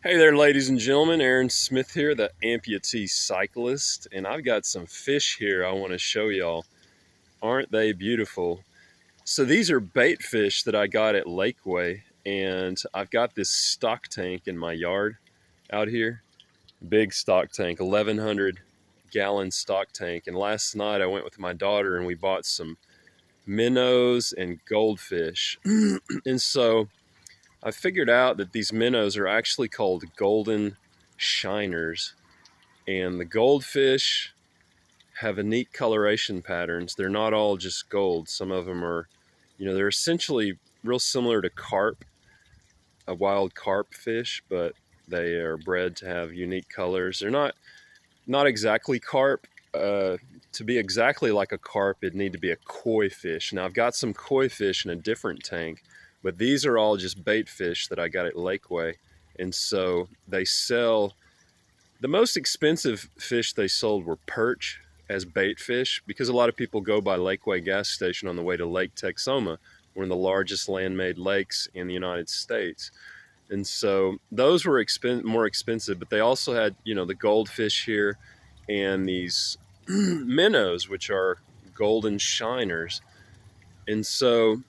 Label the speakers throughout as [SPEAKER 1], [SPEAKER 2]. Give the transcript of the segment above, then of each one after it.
[SPEAKER 1] Hey there, ladies and gentlemen. Aaron Smith here, the amputee cyclist, and I've got some fish here I want to show y'all. Aren't they beautiful? So these are bait fish that I got at Lakeway, and I've got this stock tank in my yard out here. Big stock tank, 1,100 gallon stock tank. And last night I went with my daughter and we bought some minnows and goldfish. And so I figured out that these minnows are actually called golden shiners, and the goldfish have a neat coloration patterns. They're not all just gold. Some of them are, they're essentially real similar to carp, a wild carp fish, but they are bred to have unique colors. They're not exactly carp. To be exactly like a carp, it'd need to be a koi fish. Now I've got some koi fish in a different tank, but these are all just bait fish that I got at Lakeway. And so they sell, the most expensive fish they sold were perch as bait fish, because a lot of people go by Lakeway gas station on the way to Lake Texoma, one of the largest land-made lakes in the United States. And so those were more expensive, but they also had, the goldfish here and these minnows, which are golden shiners. And so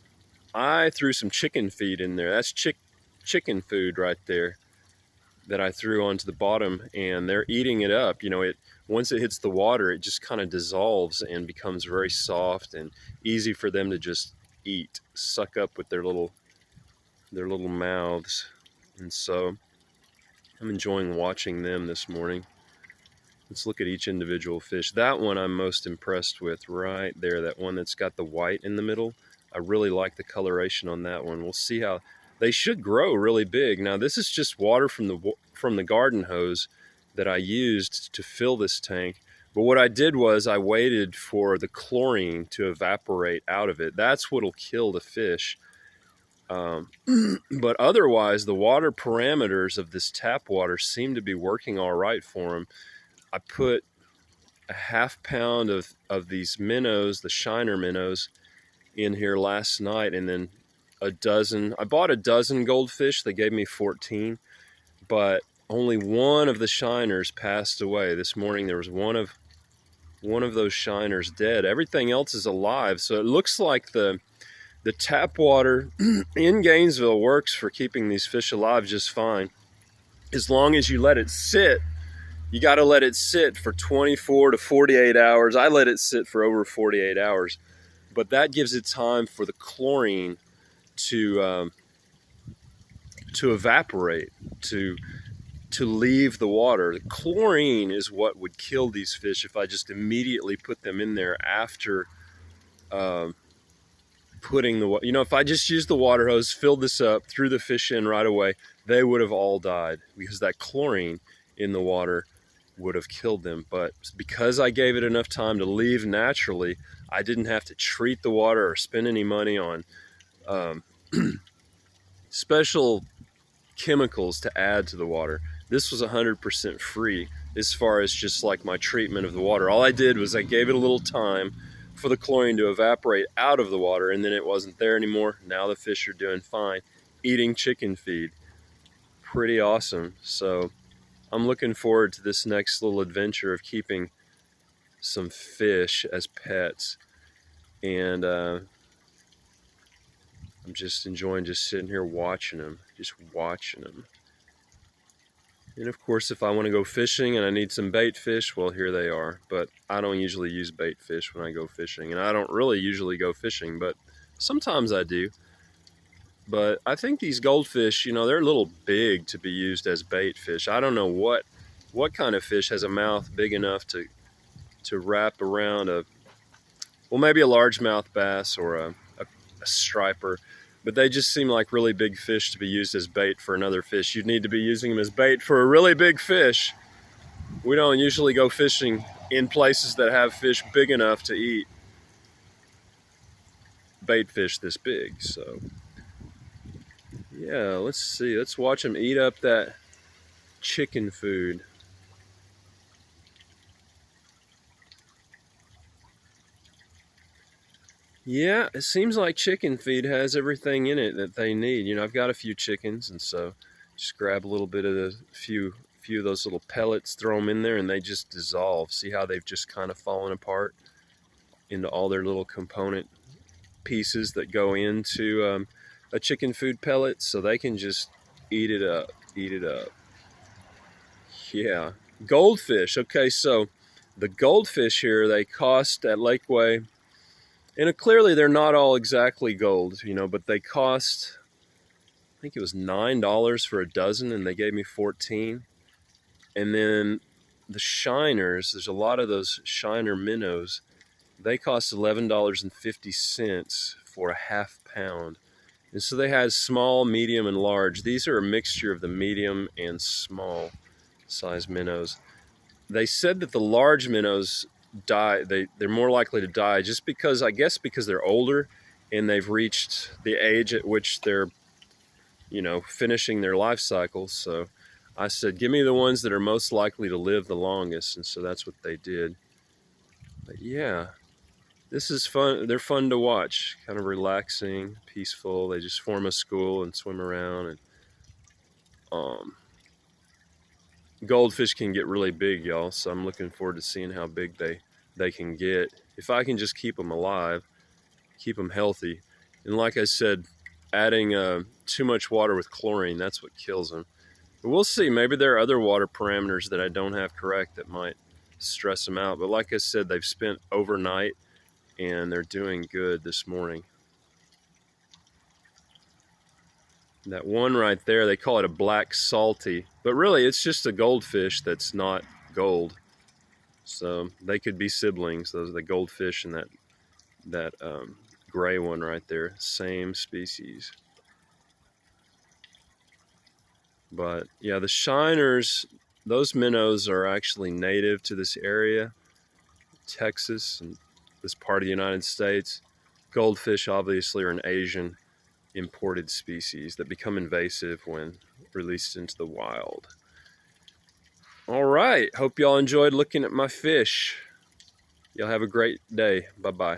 [SPEAKER 1] I threw some chicken feed in there. That's chicken food right there that I threw onto the bottom, and they're eating it up. Once it hits the water, it just kind of dissolves and becomes very soft and easy for them to just eat, suck up with their little mouths. And so I'm enjoying watching them this morning. Let's look at each individual fish. That one I'm most impressed with right there, that one that's got the white in the middle. I really like the coloration on that one. We'll see how they should grow really big. Now this is just water from the garden hose that I used to fill this tank. But what I did was I waited for the chlorine to evaporate out of it. That's what'll kill the fish. But otherwise, the water parameters of this tap water seem to be working all right for them. I put a ½ pound of these minnows, the shiner minnows, in here last night, and then I bought a dozen goldfish. They gave me 14, but only one of the shiners passed away. This morning there was one of those shiners dead. Everything else is alive. So it looks like the tap water in Gainesville works for keeping these fish alive just fine. As long as you let it sit. You got to let it sit for 24 to 48 hours. I let it sit for over 48 hours. But that gives it time for the chlorine to evaporate, to leave the water. The chlorine is what would kill these fish if I just immediately put them in there after putting the, if I just used the water hose, filled this up, threw the fish in right away, they would have all died, because that chlorine in the water would have killed them. But because I gave it enough time to leave naturally, I didn't have to treat the water or spend any money on special chemicals to add to the water. This was 100% free as far as just like my treatment of the water. All I did was I gave it a little time for the chlorine to evaporate out of the water, and then it wasn't there anymore. Now the fish are doing fine, eating chicken feed. Pretty awesome. So I'm looking forward to this next little adventure of keeping some fish as pets. And I'm just enjoying just sitting here watching them, And of course, if I want to go fishing and I need some bait fish, well, here they are. But I don't usually use bait fish when I go fishing. And I don't really usually go fishing, but sometimes I do. But I think these goldfish, they're a little big to be used as bait fish. I don't know what kind of fish has a mouth big enough to wrap around maybe a largemouth bass or a striper. But they just seem like really big fish to be used as bait for another fish. You'd need to be using them as bait for a really big fish. We don't usually go fishing in places that have fish big enough to eat bait fish this big. So yeah, let's see. Let's watch them eat up that chicken food. Yeah, it seems like chicken feed has everything in it that they need. I've got a few chickens, and so Just grab a little bit of a few of those little pellets, throw them in there, and they just dissolve. See how they've just kind of fallen apart into all their little component pieces that go into a chicken food pellet, so they can just eat it up, eat it up. Yeah, goldfish. Okay, so the goldfish here, they cost at Lakeway, and clearly they're not all exactly gold, you know, but they cost, I think it was $9 for a dozen, and they gave me 14. And then the shiners, there's a lot of those shiner minnows. They cost $11.50 for a half pound. And so they had small, medium, and large. These are a mixture of the medium and small size minnows. They said that the large minnows die, they're more likely to die just because, I guess because they're older and they've reached the age at which they're, you know, finishing their life cycle. So I said, give me the ones that are most likely to live the longest, and so that's what they did. But yeah, this is fun. They're fun to watch, kind of relaxing, peaceful. They just form a school and swim around. And goldfish can get really big, y'all, so I'm looking forward to seeing how big they can get. If I can just keep them alive, keep them healthy. And like I said, adding too much water with chlorine, that's what kills them. But we'll see. Maybe there are other water parameters that I don't have correct that might stress them out. But like I said, they've spent overnight and they're doing good this morning. That one right there, they call it a black salty, but really it's just a goldfish that's not gold. So they could be siblings. Those are the goldfish and that gray one right there, same species. But yeah, the shiners, those minnows are actually native to this area, Texas and this part of the United States. Goldfish obviously are an Asian imported species that become invasive when released into the wild. All right, hope y'all enjoyed looking at my fish. Y'all have a great day. Bye-bye.